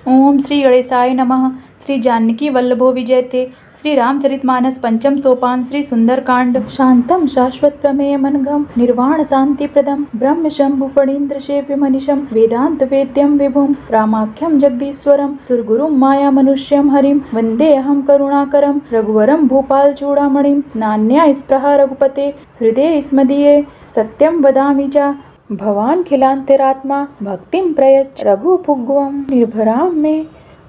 ओम श्री गणेशाय नमः। श्री जानकी वल्लभो विजयते। श्री रामचरितमानस पंचम सोपान। श्री सुंदरकांड। शांतम शाश्वत प्रमेय मनघम निर्वाण शांति प्रदम ब्रह्म शंभु फणीन्द्र शेव्य मनीषम वेदांत वेद्यम विभुम रामाख्यम जगदीश्वरम सुरगुरुम माया मनुष्यम हरिम वंदे अहम करुणाकरम रघुवरम भूपाल चूड़ामणिम नान्या स्पृहा रघुपते हृदय स्मदीये सत्यम वदामि च भवान खिलांतरात्मा भक्तिम प्रयच्छ रघुपुग्वम निर्भराम मे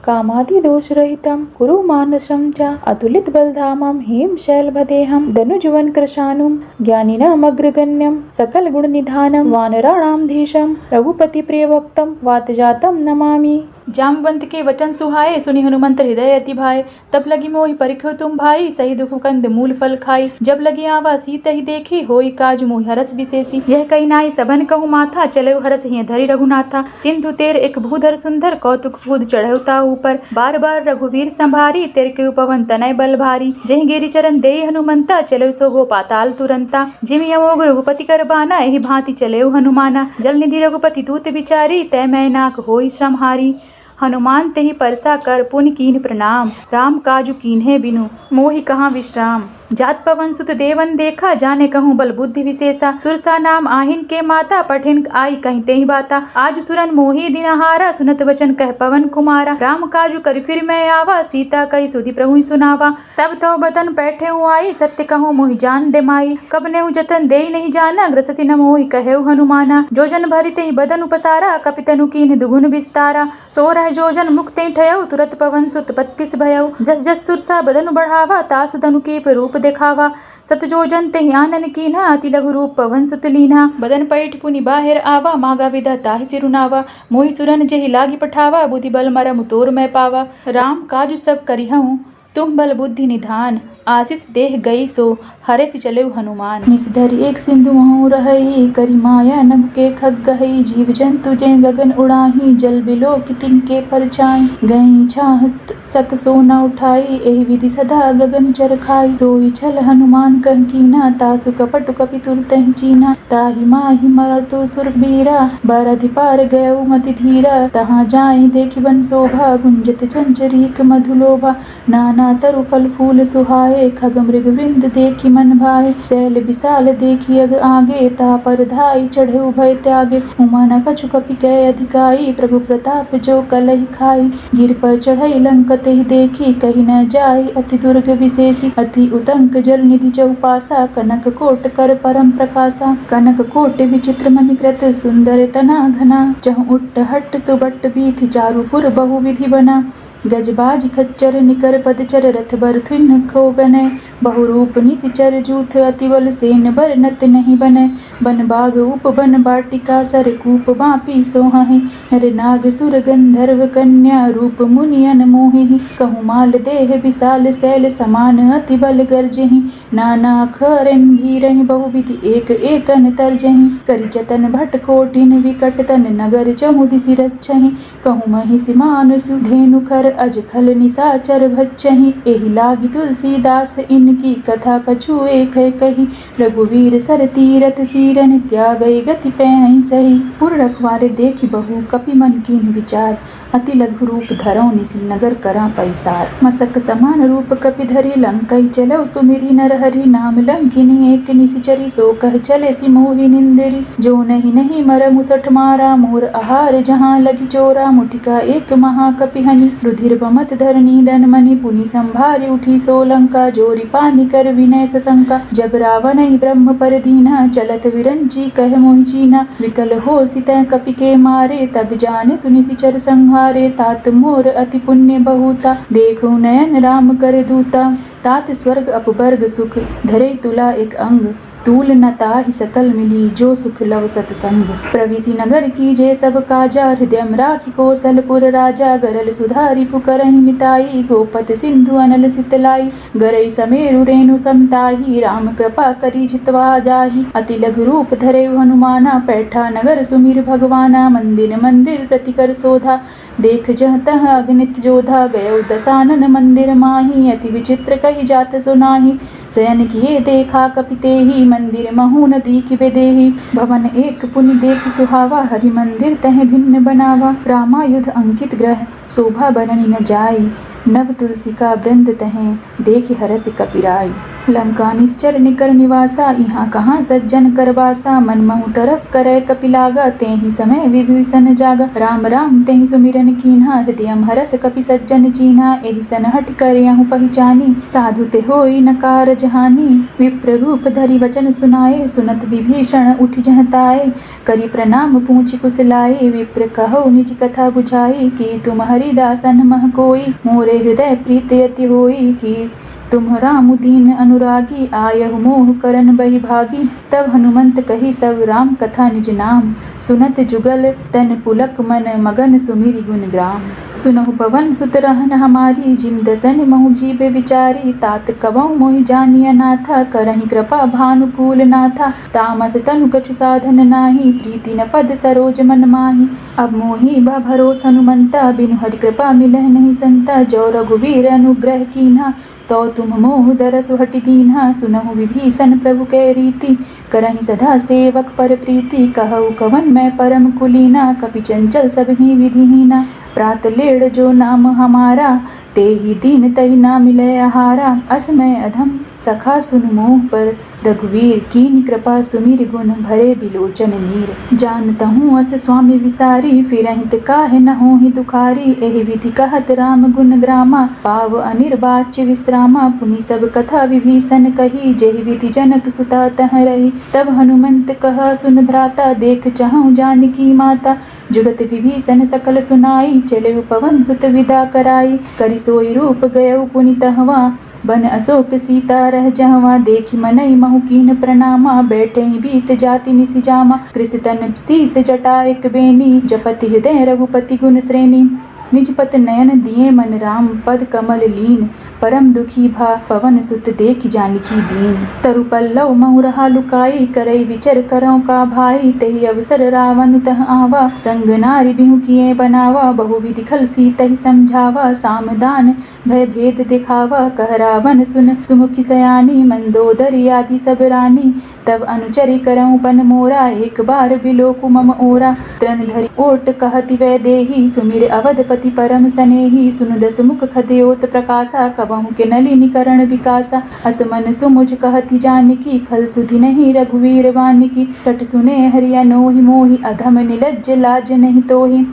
कामादि दोष रहितम कुरु मानसम च अतुलित बलधामम हेम शैलभदेहम धनुजवन कृशानुम ज्ञानिनाम अग्रगण्यम सकल गुण निधानम वानराणाम धीशम रघुपति प्रिय भक्तम वातजातम नमामि। जामवंत के वचन सुहाए सुनि हनुमंत हृदय अति भाए। तब लगी मोहि परिख्यो तुम भाई सही दुख कंद मूल फल खाई। जब लगी आवा सीत ही देखी होई काज मोहि हरस विशेषी। यह कही नाई सबन कहु माथा चले हरस हिय धरि रघुनाथा। सिंधु तेर एक भूधर सुंदर कौतुक फूद चढ़ौता ऊपर बार बार रघुवीर संभारी तेर के उपवन तनय बल भारी। जहि गिरि चरण देहि हनुमंता चले सो गो पाताल तुरंता। जिमि अमोघ रघुपति कर बाना एहि भांति चले हनुमाना। जल निधि रघुपति दूत विचारी तय मैनाक होई श्रमहारी। हनुमान तेहि परसा कर पुनि कीन प्रणाम राम काजु कीन्हे बिनु मोहि कहाँ विश्राम। जात पवन सुत देवन देखा जाने कहूँ बल बुद्धि विशेषा। सुरसा नाम आहिन के माता पठिन आई कहीं तेहि बाता। आज सुरन मोहि दिनहारा सुनत वचन कह पवन कुमारा। राम काजु कर फिर मैं आवा सीता कही सुधि प्रभु सुनावा। तब तो बदन बैठे हूँ आई सत्य कहूँ मोहि जान दे माई। कब नेहु जतन दे नहीं जाना ग्रसति न मोहि कहेउ हनुमाना। जो जन भरि तेहि बदन उपसारा कपितनु कीन्ह दुगुन विस्तारा। सोरह जो जन मुक्त ठयउ तुरत पवन सुत 32 भयउ। जस जस सुरसा बदन बढ़ावा तास धनु कीप रूप देखावा। सत जो जन तेहि आनन कीन्हा अति लघु रूप पवन सुत लीन्हा। बदन पैठ पुनि बाहिर आवा मागा विधा ताहि सिरुनावा। मोहि सुरन जेहि लागी पठावा बुद्धि बल मरम तोर मैं पावा। राम काजु सब करिहउँ तुम बल बुद्धि निधान। आशीष देह गई सो हरे से चले हनुमान। निसधर एक सिंधु महु रहई करी माया नभ के खग गहई। जीव जंतु जय गगन उड़ाही जल बिलो कि तिनके परछाई। गई छाहत सक सो न उठाई एहि विधि सदा गगन चर खाई। सोई छल हनुमान कह कीना तासु कपट कपि तुरतहि चीना। ताहि माहि मर तुर सुरबीरा बरधि पार गयउ मति धीरा। तहाँ जाई देखि वन शोभा गुंजत चंचरीक मधुलोभा। नाना तरु फल फूल सुहाए खग मृग वृंद देखि मन भाए। शैल विशाल देखि अग आगे ता पर धाई चढ़े भय त्यागे। उमा न कछु कपि कै अधिकाई प्रभु प्रताप जो कलहि खाई। गिर पर चढ़ई लंक तेहि देखी कही न जाई अति दुर्ग विशेषी। अति उतंक जल निधि चौपासा कनक कोट कर परम प्रकाशा। कनक कोट विचित्र मणिकृत सुंदर तना घना। चहु उट्ट हट्ट सुबट्ट बीथि चारुपुर बहु विधि बना। गजबाज खच्चर निकर पदचर रथ बरथुन खो गनय। बहुरूप निशिचर जूथ अति बल सेन बर नत नहीं बनय। बन बाग उप बन बाटिका सर कूप बापी सोहहि। नर नाग सुर गंधर्व कन्या रूप मुनियन मोहिहि। कहु माल देह विशाल शैल समान अति बल गर्जहि। नाना खरन भीरहि बहुविधि एक एकन तर्जहि। करि जतन भट कोटिन विकट तन नगर चहु दिसि रक्षहि। कहु महिषि मानुष धेनु खर अज खल निशाचर भक्षहि। एहि लागी तुलसीदास इनकी कथा कछु एक कही। रघुवीर सर तीरथ सीरन त्यागई गति पैहि सही। पुर रखवारे देखि बहु कपि मन कीन्ह विचार। अति लघु रूप धरौ निसी नगर करा पैसार। मसक समान रूप कपि धरि लंकई चलौ सुमिरि नर हरि। नाम लंकिनी एक निशिचरी सो कह चले सि मोहि निंदिरी। जो नहीं नहीं मर मुसठ मारा मोर आहार जहाँ लगी चोरा। मुठिका एक महाकपि हनि रुधिर बमत धरनी दन मनि। पुनि संभारी उठी सो लंका जोरी पानी कर विनय सशंका। जब रावण ब्रह्म पर दीना चलत विरंची कह मोहि चीना। विकल हो सितै कपि के मारे तब जाने सुनि सिचर संहारे। तात मोर अति पुण्य बहुता देखो नयन राम कर दूता। तात स्वर्ग अपवर्ग सुख धरे तुला एक अंग। तूल न ताहि सकल मिली जो सुख लव सतसंग। प्रविशि नगर की जे सब काजा हृदयम राखि कौशलपुर राजा। गरल सुधारि पुकरहि मिताई गोपत सिंधु अनल सितलाई। गरई समेरु रेणु समताही राम कृपा करी जितवा जाही। अति लघु रूप धरे हनुमाना पैठा नगर सुमिर भगवाना। मंदिर मंदिर प्रतिकर शोधा देख जह तह अगणित जोधा। गयो दसानन मंदिर माही अति विचित्र कही जात सुनाही। शयन किए देखा कपिते ही, मंदिर महु न दीख बेदेही। भवन एक पुनि देख सुहावा, हरि मंदिर तह भिन्न बनावा। रामायुध अंकित ग्रह, शोभा बरनि न जाई। नव तुलसी का वृंद तहें, देख हरस कपिराई। लंका निश्चर निकर निवासा, यहाँ कहाँ सज्जन करवासा। मन महु तरक करे कपिलागा, तेहि समय विभीषण जागा। राम राम तेहि सुमिरन कीन्हा, हृदयम हरस कपि सज्जन चीन्हा। एहि सन हठ करयहु पहिचानी, साधु ते होई न कारज हानि। विप्र रूप धरि वचन सुनाए, सुनत विभीषण उठि जहताए। करि प्रणाम पूछि कुशलाए, विप्र कहु निज कथा बुझाई। कि तुम हरिदासन मह कोई, मोरे हृदय प्रीत अति होई। कि तुम राम दीन अनुरागी, आयहु मोह करन बहि भागी। तब हनुमंत कही सब राम कथा निज नाम, सुनत जुगल तन पुलक मन मगन सुमिरि गुण ग्राम। सुनहु पवन सुत रहन हमारी, जिम दसन महु जीव विचारी। तात कवौ मोहि जानिय नाथा, करहि कृपा भानुकूल नाथा। तामस तनु कछु साधन नाही, प्रीति न पद सरोज मन माही। अब मोहि बा भरोस हनुमंता, बिनु हरि कृपा मिलहि नहीं संता। जो रघुवीर अनुग्रह कीन्हा, तो तुम मोह दरसु हटि दीन्हा। सुनहु विभीषण प्रभु कै रीति, करहि सदा सेवक पर प्रीति। कहु कवन मैं परम कुलीना, कपि चंचल सबहि विधिहीना। प्रात लेड़ जो नाम हमारा, तेहि दीन तहि ना मिलै आहारा। अस मैं अधम सखा सुन मोह पर, रघुवीर कीन्ह कृपा सुमिरि गुण भरे बिलोचन नीर। जानतहु अस स्वामी विसारी, फिरहित काहे न होहि दुखारी। एहि विधि कहत राम गुण ग्रामा, पाव अनिर्वाच्य विश्रामा। पुनि सब कथा विभीषण कही, जेहि विधि जनक सुता तह रही। तब हनुमंत कहा सुन भ्राता, देख चाहूँ जानकी माता। जुगत विभीषण सकल सुनाई, चलेउ पवन सुत विदा कराई। करि सोई रूप गयउ पुनि तहवा, बन अशोक सीता रह जहवा। देखि मनई महु कीन प्रणामा, बैठहि बीत जाति निसि जामा। कृस तन शीस जटा एक बेनी, जपति हृदय रघुपति गुण श्रेणी। निज पत नयन दिए मन राम, पद कमल लीन। परम दुखी भा पवन सुत देख जानकी दीन। तरु पल्लव महु रहा लुकाई, करई विचर करौ का भाई। तेहि अवसर रावण तह आवा, संग नारी बिहु किए बनावा। बहु विधि खल सीतहि समझावा, सामदान भय भेद दिखावा। कह रावण सुन सुमुखी सयानी, मंदोदरी आदि सब रानी। तब अनुचरि करऊँ पन मोरा, एक बार बिलोकु मम ओरा। तृण धरि ओट कहति वैदेही, सुमिर अवधपति परम सनेही। सुन दस मुख खदयोत प्रकाशा, कबहु के नलिनी करण विकासा। अस मन सुमुझ कहति जानकी, खल सुधि नहीं रघुवीर वानिकी। सठ सुने हरि अनोहि मोहि, अधम निलज्ज लाज नहीं तोहि।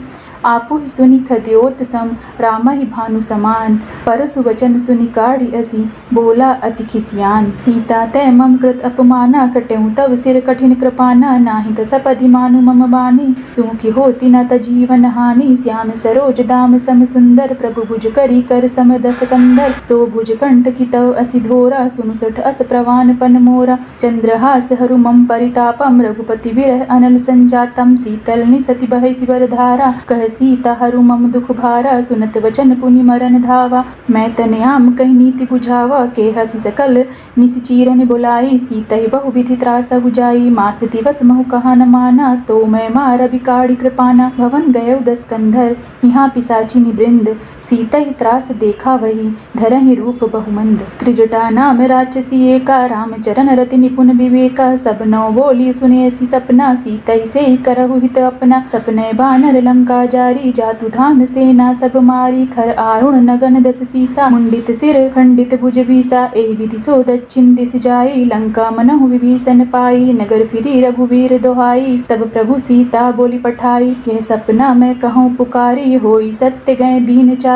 आपुहि सुनि खदयोत सम, रामहि भानु समान। परसु वचन सुनि काढ़ी असी, बोला अति खिसियान। सीता तै मम कृत अपमाना, कटेहु तव सिर कठिन कृपाना। नाहि त सपदि मानु मम बानी, सुमुखी होती न त जीवन हानि। श्याम सरोज दाम सम सुंदर, प्रभु भुज करी कर सम दस कंदर। सो भुज कंठ की तव असि धोरा, सुनु सठ अस प्रवान पन मोरा। चंद्रहास हरु मम परितापम, रघुपति विरह अनल संजातम। शीतल निसति बहै सिवर धारा, कह सीता हरु मम दुख भारा। सुनत वचन पुनि मरन धावा, मैं तनयाम कहि नीति बुझावा। के हसी सकल निस चीरन बुलाई, सीतहि बहु विधि त्रास बुझाई। मास दिवस महु कहा न माना, तो मैं मार बिकाड़ी कृपाना। भवन गयउ 10 कंधर, यहाँ पिशाचिनी वृंद। सीतहि त्रास देखा वही, धरहि रूप बहुमंद। त्रिजटा नाम राक्षसी एका, राम चरण रति निपुण विवेका। सब नौ बोली सुनेसी सपना, सीतहि सेई करहु हित अपना। सपने बानर लंका जारी, जातु धान सेना सब मारी। खर आरुण नगन 10 सीसा, मुंडित सिर खंडित भुज बीसा। एहि विधि सो दक्षिण दिस जाई, लंका मनहु विभीषण पाई। नगर फिरी रघुवीर दोहाई, तब प्रभु सीता बोली पठाई। यह सपना मैं कहूँ पुकारी, होई सत्य गए दीन चारी।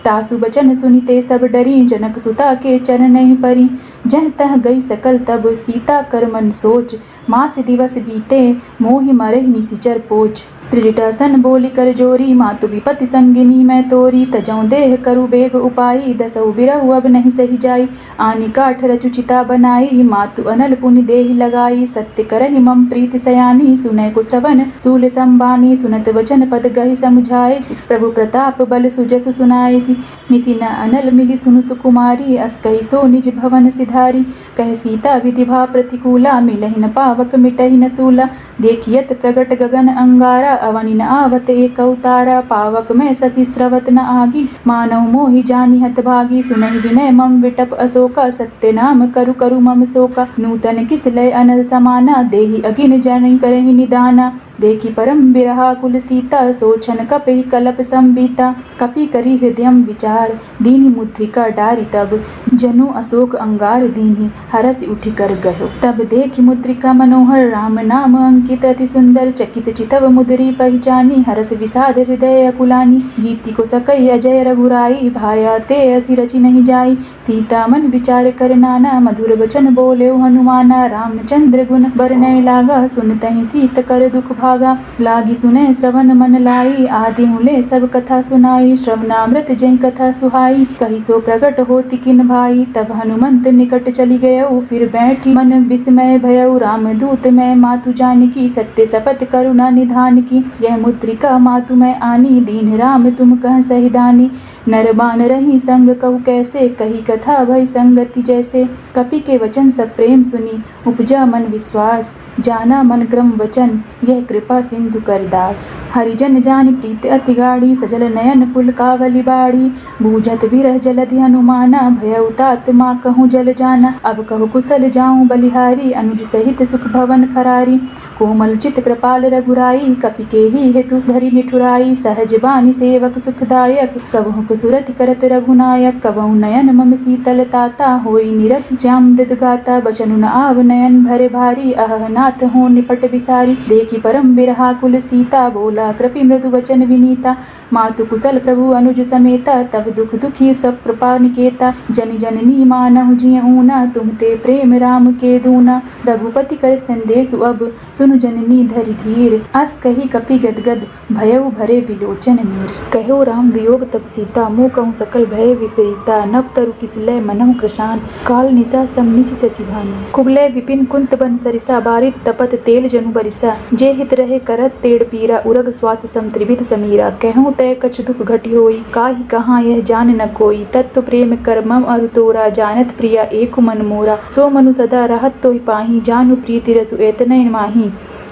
तासु बचन सुनिते सब डरी, जनक सुता के चरणहि परी। जह तह गई सकल तब, सीता कर मन सोच। मास दिवस बीते, मोहि मरहि निसिचर पोच। त्रिजटासन बोली कर जोरी, मातु विपति संगिनी मैं तोरी। तजौ देह करु बेग उपाई, दसहु बिरहु अब नहीं सही जाई। आनी काठ रचु चिता बनाई, मातु अनल पुनि देहि लगाई। सत्य करहि मम प्रीति सयानी, सुनै कुश्रवण शूल संबानी। सुनत वचन पद गहि समुझाइसि, प्रभु प्रताप बल सुजसु सुनाइसि। निसि न अनल मिली सुनु सुकुमारी, अस कहि सो निज भवन सिधारी। कह सीता विधि भा प्रतिकूला, मिलहि न पावक मिटहि न सूला। देखियत प्रगट गगन अंगारा, अवनि न आवत एक अवतारा। पावक में शशि स्रवत न आगी, मानव मोहि जानी हतभागी सुनहि विनय मम विटप अशोका सत्य नाम करु करु मम शोका नूतन किस लय अनल समाना देहि अगिन जन करहि निदाना देखी परम बिरहा कुल सीता सोचन कपि कलप संबीता कपि करी हृदयम विचार दीनी मुद्रिका डारी तब जनु अशोक अंगार दीनी हरस उठि कर गयो तब देखी मुद्रिका मनोहर राम नाम अंकित अति सुंदर चकित चितव मुद्री पहचानी हरस विषाद हृदय अकुलानी जीती को सकई अजय रघुराई भाया ते असी रचि नहीं जाई सीता मन विचार कर नाना मधुर वचन बोले हनुमाना रामचंद्र गुण बरनय लागा सुनतहि सीत कर दुख भागा लागी सुने श्रवण मन लाई आदि हुले सब कथा सुनाई श्रवणामृत जय कथा सुहाई कही सो प्रकट होति किन भाई तब हनुमंत निकट चली गयऊ फिर बैठी मन विस्मय भयऊ राम दूत मैं मातु जानकी सत्य शपथ करुणा निधान की यह मुद्रिका मातु मैं आनी दीन राम तुम कह सहिदानी नर बान रही संग कहु कैसे कही कथा भई संगति जैसे कपि के वचन सब प्रेम सुनी उपजा मन विश्वास जाना मन क्रम वचन यह कृपा सिंधु कर दास हरिजन जान प्रीत अति गाढ़ी सजल नयन पुल कावली बाड़ी बूझत विरह जलधि हनुमाना भय तात माँ कहूँ जल जाना अब कहु कुशल जाऊँ बलिहारी अनुज सहित सुख भवन खरारी कोमल चित कृपाल रघुराई कपि के ही हेतु धरि निठुराई सहज बानी सेवक सुखदायक कबहु कुसुरति करत रघुनायक कबहु नयन मम शीतल ताता होई निरख श्याम मृद गाता बचनु न आव नयन भरे भारी अह नाथ हो निपट विसारी देखी परम बिरहा कुल सीता बोला कृपि मृदु वचन विनीता मातु कुशल प्रभु अनुज समेता तब दुख दुखी सब कृपा निकेता जन जननी मानहु जिय ऊना तुम ते प्रेम राम के दूना रघुपति कर संदेशु अब सुनु जननी धरि धीर अस कही कपि गदगद भयउ भरे विलोचन नीर कहो राम वियोग तब सीता मुँह कहूँ सकल भय विपरीता नव तरु किसलय मनहु कृशान काल निशा समनिशि शशि भानु कुबलय विपिन कुंत बन सरिसा बारित तपत तेल जनु बरिसा जे हित रहे करत तेड़ पीरा उरग श्वास सम त्रिविध समीरा कहूँ तय कछ दुख घटी होई काहि कहाँ यह जान न कोई तत्व प्रेम कर मम अरु तोरा जानत प्रिया एक मन मोरा सो मनु सदा रहत तोहि पाही जानु प्रीति रसु एतनय माही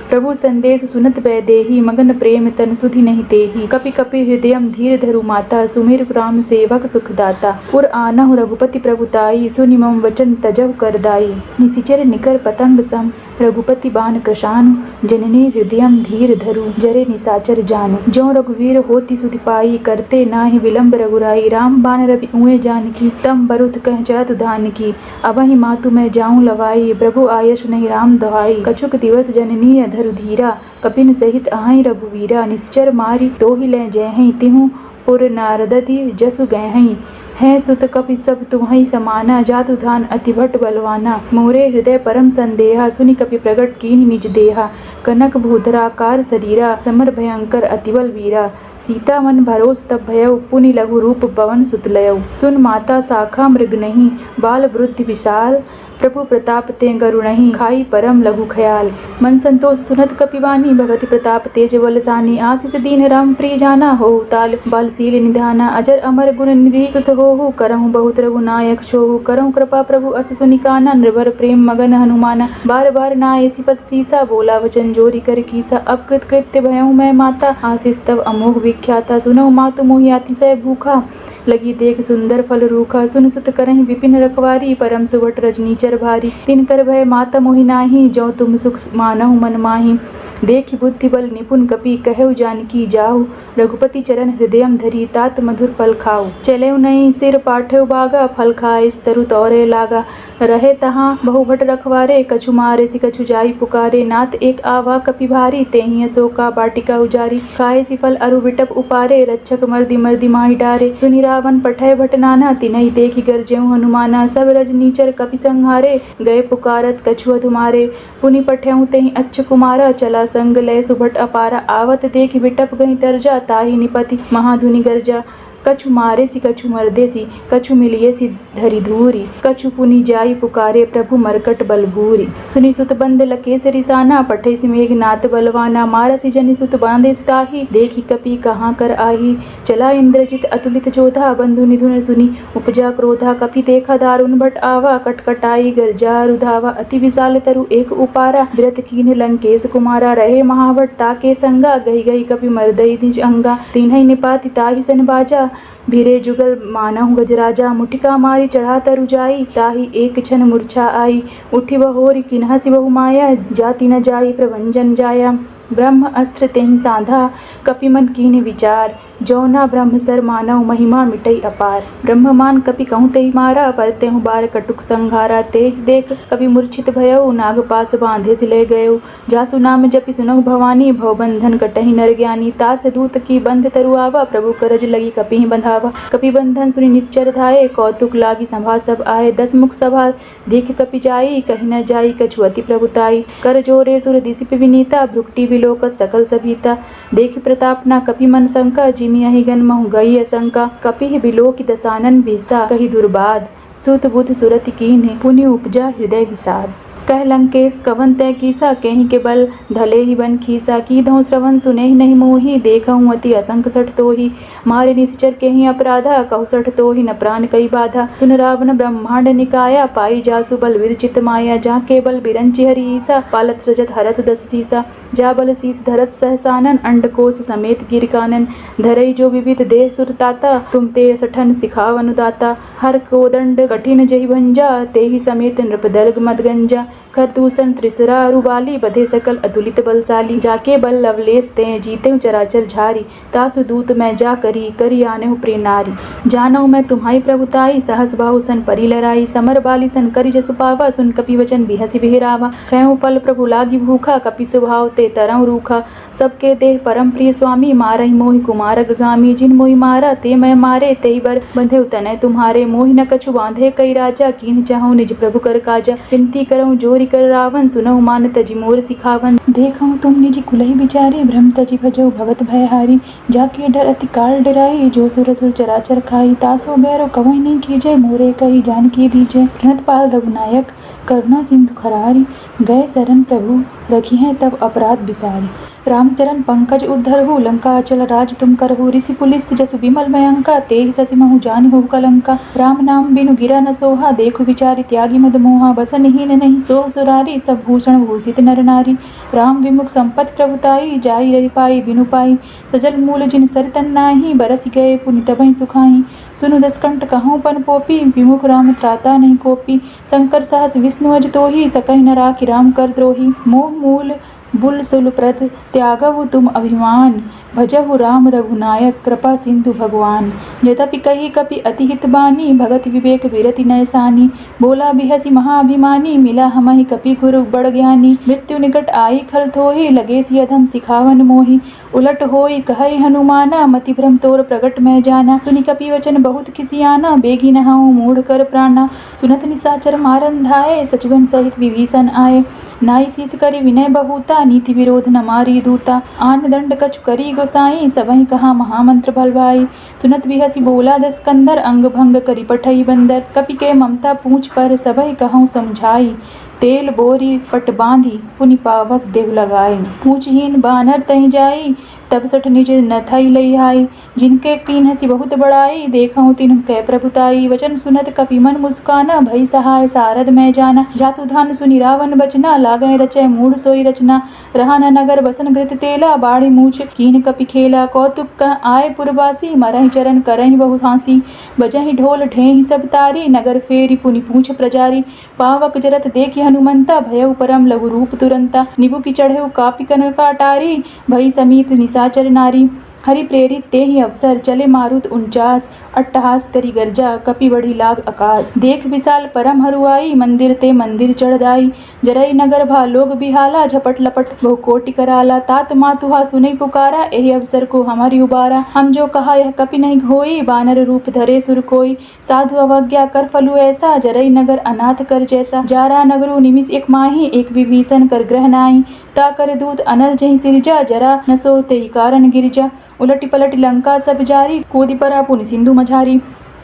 प्रभु संदेश सुनत वैदेही मगन प्रेम तन सुधि नहीं तेही कपि कपि हृदयम धीर धरु माता सुमिर राम सेवक सुखदाता पुर आनहु रघुपति प्रभुताई सुनि मम वचन तजव कर दाई निशिचर निकर पतंग सम रघुपति बान कृशानु जननी हृदयम धीर धरु जरे निसाचर जानु जो रघुवीर होती सुधि पाई करते नाहि विलंब रघुराई राम बान रवि उए जानकी तम बरुथ कह जातु धान की अबहि मातु मैं जाऊं लवाई प्रभु आयस नहीं राम दोहाई कछुक दिवस जननी धरु धीरा कपिन सहित आहै रघुवीरा निश्चर मारी तो ही ले जय तिहु पुर नारदति जसु गहई है सुत कपि सब तुम्हि समाना जातु धान अति भट बलवाना मोरे हृदय परम संदेहा सुनि कपि प्रगट कीन निज देहा कनक भूधराकार शरीरा समर भयंकर अतिबल वीरा सीता मन भरोस तब भयउ पुनि लघु रूप पवन सुतलयउ सुन माता शाखा मृग नहीं बाल वृद्धि विशाल प्रभु प्रताप ते गरु नहीं खाई परम लघु खयाल मन संतोष सुनत कपिवानी भगति प्रताप तेज बलसानी आशीष दीन राम प्रिय जाना हो ताल बलशील निधाना अजर अमर गुण निधि सुत हो करहु बहुत रघुनायक छोहु करहु कृपा प्रभु अस सुनिकाना निर्भर प्रेम मगन हनुमाना बार बार नाय सिपत सीसा बोला वचन जोरी कर कीसा अब कृत कृत्य भयउ मैं माता आशीष तब अमोघ विख्याता सुनौ मातु मोहि अतिशय भूखा लगी देख सुंदर फल रूखा सुन सुत करहि विपिन रखवारी परम सुभट रजनीचर भारी तिन कर भय माता मोहि नाही जो तुम सुख मानहु मन माही देखि बुद्धि बल निपुण कपि कहु जानकी जाहु रघुपति चरण हृदयम धरी तात मधुर फल खाऊ चले नहीं सिर पाठे बागा फल खाए तरु तौरे लागा रहे तहाँ बहु भट रखवारे कछु मारे सि कछु जाई पुकारे नाथ एक आवा कपि भारी तेहि अशोका बाटिका उजारी खाए सि फल अरु विटप उपारे रक्षक मर्दि मर्दि माहि डारे सुनि रावण पठय भट नाना तिनहि देखि गरजेउ हनुमाना सब रजनीचर कपि संहारे गए पुकारत कछु अधुमारे पुनि पठयउ तेहि अच्छ कुमारा चला संग लय सुभट अपारा आवत देखि विटप गहि तरजा ताहि निपति महाधुनि गर्जा कछु मारे सि कछु मर्दे सि कछु मिलिए सि धरि धूरी कछु पुनि जाई पुकारे प्रभु मरकट बलभूरी सुनि सुत बंद लकेश रिसाना पठै सि मेघनाथ बलवाना मारसि जनि सुत बांधे सुताही देखि कपि कहाँ कर आही चला इंद्रजित अतुलित जोधा बंधु निधुन सुनि उपजा क्रोधा कपि देखा दारुण भट आवा कटकटाई गर्जा रुधावा अति विशाल तरु एक उपारा विरत कीन लंकेश कुमारा रहे महावट ताके संगा गही गही कपि मर्दई निज अंगा तिन्है निपाति ताहि सन बाजा भिरे जुगल मानहु गजराजा, मुठिका मारी चढ़ा तरु जाई, ताही एक क्षण मूर्छा आई, उठी बहोरी किन्हा सिबहु माया, जाति न जाई प्रभंजन जाया। ब्रह्म अस्त्र तेहि साधा, कपि मन कीन्ह विचार, जौना ब्रह्म सर मानव महिमा मिटई अपार। ब्रह्म मान कपि कहूँ तेहि मारा, पर तेहु बार कटुक संघारा, तेहि देख कपि मूर्छित भयउ, नाग पास बांधे सिले गयउ। जासु नाम जपि सुनहु भवानी, भव बंधन कटहि नर ज्ञानी। तास दूत की बंध तरु आवा, प्रभु करज लगी कपिहि बंधावा। कपि बंधन सुनि निश्चर धाये, कौतुक लागी सभा सब आए। 10 मुख सभा देख कपि जाई, कहि न जाई कछु अति प्रभुताई। कर जोरे सुर दिसिप विनीता, भ्रुकुटी विलोकत सकल सभीता। देखि प्रताप न कपि मन शंका, जिमि अहिगन महु गई असंका। कपिहि बिलोकि दसानन बिहसा, कहि दुर्बाद सुत बुध सुरति कीन्हे, पुनि उपजा हृदय विषाद। कह लंकेश कवन तै कीसा, केहि के बल धले ही बन खीसा। कीधौं श्रवण सुनेहि नहीं मोहि, देखहु अति असंख सठ तोहि। मारे निश्चर केहि अपराधा, कहु सठ तोहि न प्राण कई बाधा। सुन रावण ब्रह्मांड निकाया, पाई जासु बल विरचित माया। जाके बल बिरंचि हरि ईसा, पालत रजत हरत 10 सीसा। जा बल शीस धरत सहसानन, अंडकोश समेत गिर कानन। धरई जो विविध देह सुर ताता, तुम ते सठन सिखाव अनुदाता। हर कोदंड कठिन जहि भंजा, तेहि समेत नृपदल्ग मदगंजा। खरदूषण त्रिसरा अरुबाली, बधे सकल अतुलित बलशाली। जाके बल लवलेश ते जीतेहु चराचर झारी, तासु दूत मैं जा करी, करी आनेहु प्रिय नारी। जानहु मैं तुम्हारी प्रभुताई, सहस बाहु सन परि लराई। समर बाली सन करि जसु पावा, सुन कपि वचन बिहसि बिहरावा। खैहु फल प्रभु लागी भूखा, कपि स्वभाव ते तरहु रूखा। सबके देह परम प्रिय स्वामी, मारहि मोहि कुमार अगगामी। जिन मोहि मारा ते मैं मारे, तेहि बर बंधेउ तनय तुम्हारे। मोहि न कछु बांधे कई राजा, कीन्ह चाहु निज प्रभु कर काजा। विनती करहु जोरि कर रावण, सुनहु मान तजि मोर सिखावन। देखहु तुम निज कुलहि बिचारी, भ्रम तजि भजहु भगत भयहारी। जाके डर अति काल डराई, जो सुर असुर चराचर खाई। तासो बैरो कवहि नहीं कीजय, मोरे कही जानकी दीजय। घृतपाल रघुनायक करुणा सिंधु खरारी, गए शरण प्रभु रखिहें तब अपराध बिसारी। रामचरण पंकज उद्धरहु, लंका अचल राज तुम करहु। ऋषि पुलिस जसु विमल मयंका, तेहि ससिमहु जानिहु कलंका। राम नाम बिनु गिरा न सोहा, देखु विचारि त्यागी मद मोहा। बसनहीन नहीं सोहु सुरारी, सब भूषण भूषित नर नारी। राम विमुख संपत प्रभुताई, जाई रहि पाई बिनु पाई। सजल मूल जिन सरितन नाही, बरसि गए पुनि तबहि सुखाई। सुनु 10 कंठ कहूँ पन पोपी, विमुख राम त्राता नहीं कोपी। शंकर सहस विष्णु अज तोहि, सकहि न राखि राम कर द्रोही। मोह मूल बुल सुल प्रद त्यागहु तुम अभिमान, भजहु राम रघुनायक कृपा सिंधु भगवान। यद्यपि कही कपि अति हित बानी, भगत विवेक विरति नयसानी। बोला बिहसि महाअभिमानी, मिला हमहि कपि गुरु बड़ ज्ञानी। मृत्यु निकट आई खल थोहि, लगे सि अधम सिखावन मोहि। उलट होई कहै हनुमाना, मति भ्रम तोर प्रगट मैं जाना। सुनि कपि वचन बहुत खिसियाना, बेगी नहाऊं मूढ़ कर प्राणा। सुनत निशाचर मारन धाये, सचिवन सहित विभीषण आए। नाई शीस करि विनय बहुता, नीति विरोध न मारी दूता। आन दंड कछु करी गोसाई, सबहि कहा महामंत्र भलवाई। सुनत बिहसि बोला 10 कंधर, अंग भंग करि पठई बंदर। कपि के ममता पूछ पर, सबहि कहूँ समझाई। तेल बोरी पट बांधी, पुनि पावक देहु लगाई। पूछहीन बानर तहि जाई, तब सठ निज नथई लई आई। जिनके कीन्हसि बहुत बड़ाई, देखहु तिन्हु कै प्रभुताई। वचन सुनत कपि मन मुस्काना, भई सहाय सारद मैं जाना। जातु धान सुनि रावण बचना, लागै रचै मूढ़ सोई रचना। रहा न नगर बसन घृत तेला, बाढ़ि मूछ कीन्ह कपि खेला। कौतुक कह आए पुरवासी, मरहि चरण करहि बहु फांसी। बजहि ढोल ढेहि सब तारी, नगर फेरि पुनि पूछ प्रजारी। पावक जरत देखि हनुमंता, भयउ परम लघु रूप तुरंता। निबुकि चढ़ेउ कापि कनक अटारी, भई समीत निशाचर नारी। हरि प्रेरित तेहि अवसर, चले मारुत 49। अट्टहास करि गर्जा, कपि बढ़ी लाग आकाश। देख विशाल परम हरुआई, मंदिर ते मंदिर चढ़ दाई। जरई नगर भा लोग बिहाला, झपट लपट बहु कोटि कराला। तात मातुहा सुनई पुकारा, एहि अवसर को हमारी उबारा। हम जो कहा यह कपि नहीं होई, बानर रूप धरे सुर कोई। साधु अवज्ञा कर फलु ऐसा, जरई नगर अनाथ कर जैसा। जारा नगरु निमिष एक माही, एक विभीषण कर ग्रह नाई। ता कर दूत अनल जहि सिरजा, जरा न सो तेहि कारण गिरजा। उलटि पलटि लंका सब जारी, कूदि परा पुनि सिंधु मझारी।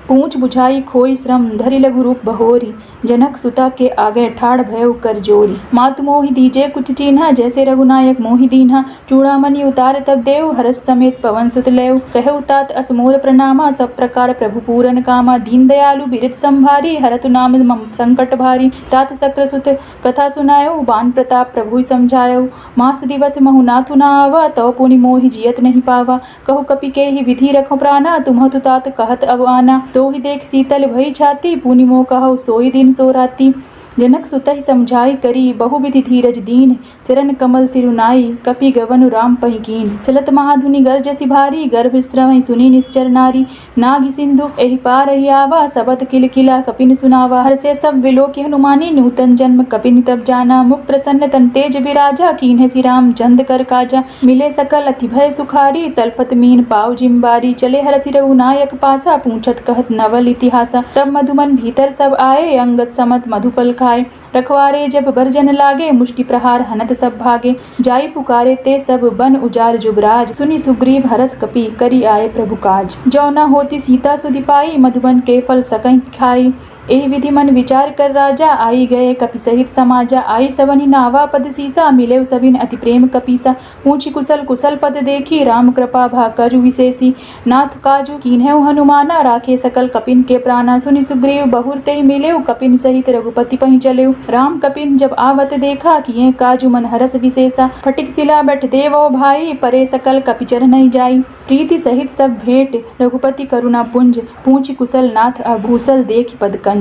पूछ बुझाई खोई श्रम धरि लघु रूप बहोरी। जनक सुता के आगे ठाड़ भयउ कर जोरी। मातु मोहि दीजे कुछ चिन्हा जैसे रघुनायक मोहि दीन्हा। चूड़ामणि उतार तब देव हर्ष समेत पवन सुत लेव। कहु तात असमोर प्रणामा सब प्रकार प्रभु पूरन कामा। दीन दयालु बिरत संभारी हरतु नाम मम संकट भारी। तात शक्र सुत कथा सुनायो बान प्रताप प्रभु समझायो। मास दिवस महु नाथु ना आवा तव पुनि मोहि जियत नहीं पावा। कहु कपि के ही विधि रखो प्राणा तुम्ह तु तात कहत अब आना। तो ही देख शीतल भई छाती पुनि मोह कहु सोई दिन सो राती। जनक सुतहि समझाई करी बहुविधि धीरज दीन। चरण कमल सिरुनाई कपि गवनु राम पहि कीन। चलत महाधुनि गर्जसि भारी गर्भ श्रवहि सुनि निश्चर नारी। नागि सिंधु एहि पार ही आवा सबद किल किला कपिन सुनावा। हर्षे सब विलोकि हनुमानी नूतन जन्म कपिन तब जाना। मुख प्रसन्न तन तेज विराजा कीन्हे श्री राम चंद कर काजा। मिले सकल अति भय सुखारी तलपत मीन पाव जिम्बारी। चले हरषि रघुनायक पासा पूछत कहत नवल इतिहासा। तब मधुमन भीतर सब आए अंगद समत मधुफल खाए। रखवारे जब बरजन लागे मुष्टि प्रहार हनत सब भागे। जाई पुकारे ते सब बन उजार जुबराज। सुनि सुग्रीव हरस कपि करी आए प्रभु काज। जो न होती सीता सुधि पाई मधुबन के फल सकहि खाई। एहि विधि मन विचार कर राजा आई गए कपि सहित समाजा। आई सबनि नावा पद सीसा मिले सबिन अति प्रेम कपीसा। पूछी कुशल कुशल पद देखी राम कृपा भा कजु विशेषी। नाथ काजु कीन्हेउ हनुमाना राखे सकल कपिन के प्राणा। सुनि सुग्रीव बहुर तेहि मिलेउ कपिन सहित रघुपति पहि चलेउ। राम कपिन जब आवत देखा किए काजु मन हरस विशेषा। फटिक सिला बैठ देवो भाई परे सकल कपि चरनहि जाई। प्रीति सहित सब भेंट रघुपति करुणा पुंज। पूछी कुशल नाथ अभूसल देखि पद कंज।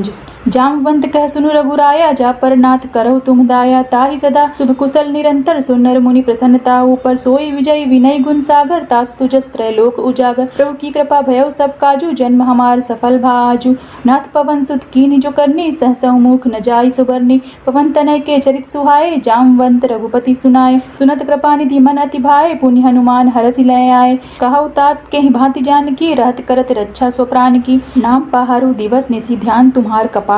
जामवंत कह सुनु रघुराया जा पर नाथ करहु तुम दाया। ताहि सदा शुभ कुशल निरंतर सुनर मुनि प्रसन्नता ऊपर। सोई विजय विनय गुण सागर तास सुजस त्रैलोक उजागर। प्रभु की कृपा भयउ सब काजू जन्म हमार सफल भाजू। नाथ पवन सुत कीन्हि जो करनी सहसहु मुख न जाई सुबरनी। पवन तनय के चरित सुहाए जामवंत रघुपति सुनाए। सुनत कृपा निधि मन अति भाए पुनि हनुमान हरषि लय आए। कहु तात केहि भांति जानकी रहत करत रक्षा स्वप्राण की। नाम पहारु दिवस निशि ध्यान तुम्हार कपाट।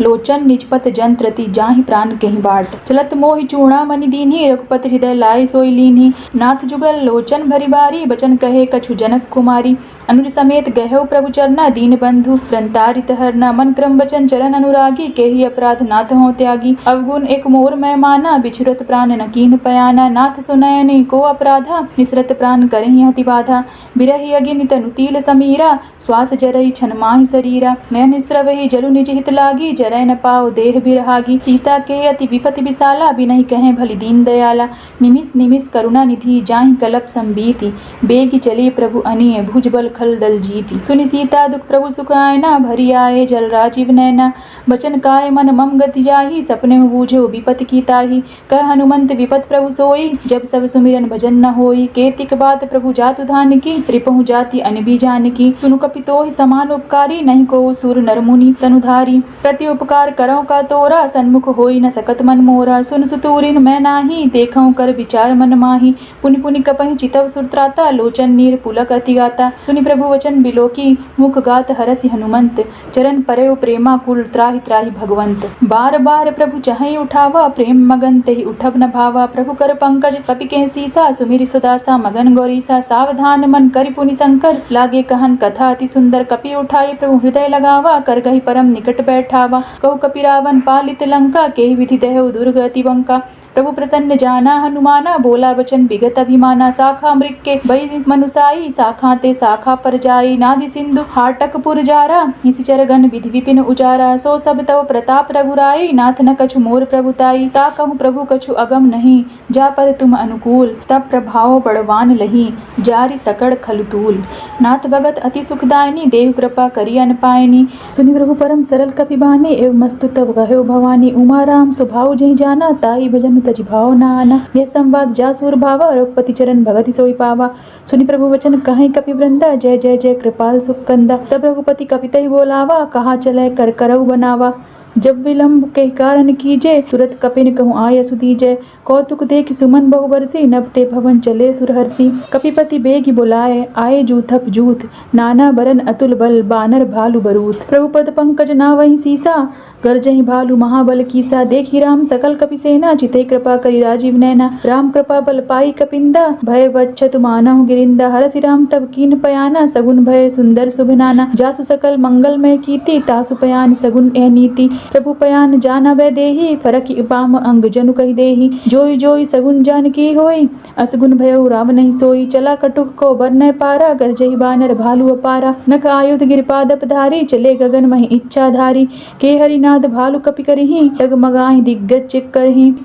लोचन निजपत जंत्रति जाहि प्राण केहि बाट। चलत मोहि चूड़ामणि दीन्हि रघुपति हृदय लाए सोई लीन्हि। नाथ जुगल लोचन भरि बारी बचन कहे कछु जनक कुमारी। अनुज समेत गहौ प्रभु चरना दीन बंधु प्रंतारित हरना। मन क्रम वचन चरण अनुरागी केहि अपराध नाथ हों त्यागी। अवगुण एक मोर मैं माना बिछुरत प्राण न कीन्ह पयाना। नाथ सुनयनि को अपराधा निसरत प्राण करहि हति बाधा। बिरहि अगिनि तनु तिल समीरा श्वास जरहि छन माहि शरीरा। नयन स्रवहि जलु निज हित लागी जरै न पाओ देह बिरहागी। सीता के अति विपति विशाला बिनहि कहें भली दीन दयाला। निमिष निमिष करुणा निधि जाहि कलप संबीति। बेगी चले प्रभु अनिय भुज बल खल दल जीति। सुनि सीता दुख प्रभु सुख आयना भरी आए जल राजीव नैना। बचन काय मन मम गति जाहि सपने बूझो विपति की ताहि। कह हनुमंत विपत प्रभु सोई जब सब सुमिरन भजन न होई। केतिक बात प्रभु जातु धान की रिपहु जाति अनबी जानकी। सुनु कपि तोहि समान उपकारी नहीं को सुर नर मुनि तनुधारी। प्रति उपकार करौ का तोरा सन्मुख होई न सकत मन मोरा। सुन सुतूरिन मैं नाही देखौ कर विचार मन माही। पुनि पुनि कपहि चितव सुरत्राता लोचन नीर पुलक अति गाता। सुनि प्रभु वचन बिलोकी मुख गात हरसि हनुमंत। चरण परेउ प्रेमा कुल त्राहि त्राहि भगवंत। बार बार प्रभु चाहि उठावा प्रेम मगन तेहि उठब न भावा। प्रभु कर पंकज कपि के सीसा सुमिरि सुदासा मगन गौरीसा। सावधान मन करि पुनि शंकर लागे कहन कथा अति सुंदर। कपि उठाई प्रभु हृदय लगावा कर गहि परम निकट बैठावा। कहु कपि रावण पालित लंका केहि विधि दहु दुर्ग अति बंका। प्रभु प्रसन्न जाना हनुमाना बोला वचन विगत अभिमाना। शाखा मृग के बई मनुसाई शाखा ते शाखा पर जाई। नादि सिंधु हाटकपुर जारा निशिचर गण विधि विपिन उजारा। सो सब तव प्रताप रघुराई नाथ न कछु मोर प्रभुताई। ता कहूँ प्रभु कछु अगम नहीं जा पर तुम अनुकूल। तब प्रभाव बड़वान लही जारि सकड़ खलुतूल। नाथ भगत अति सुखदायनी देव कृपा करी अन पायनी। सुनि प्रभु परम सरल कपि बानी एव मस्तु तब गहेउ भवानी। उमा राम स्वभाव जहि जाना ताई भजन तजि भाव न आना। यह संवाद जासुर भावा रघुपति चरण भगति सोई पावा। सुनि प्रभु वचन कहें कपि वृंदा जय जय जय कृपाल सुख कंदा। तब रघुपति कपि तहि बोलावा कहा चले कर करऊ बनावा। जब विलंब के कारण कीजे, तुरत कपिन कहूँ आय सुदीजय। कौतुक देख सुमन बहु बरसी, नभ ते भवन चले सुरहर्षि। कपिपति बेगी बुलाए, आए जूथप जूथ, नाना बरन अतुल बल, बानर भालु बरूथ। प्रभु पद पंकज नावहि सीसा, गर्जहि भालु महाबल कीसा। देखी राम सकल कपिसेना, चिते कृपा करि राजीव नैना। राम कृपा बल पाई कपिंदा, भय बच्छतु मानहु गिरिंदा। हरसि राम तब कीन पयाना, सगुन भय सुंदर शुभ नाना। जासु सकल मंगलमय कीर्ति, तासु पयान सगुन एह नीति। प्रभु पयान जाना वै देहि, फरकि पाम अंग जनु कहि देहि। जोई जोई सगुन जानकी होई, असगुन भयउ राम नहीं सोई। चला कटुक को बर न पारा, गर्जहि बानर भालु अपारा। नख आयुध गिरिपादप धारी, चले गगन महि इच्छाधारी। के हरिनाद भालु कपि करहि, डगमगाहि दिग्गज चिक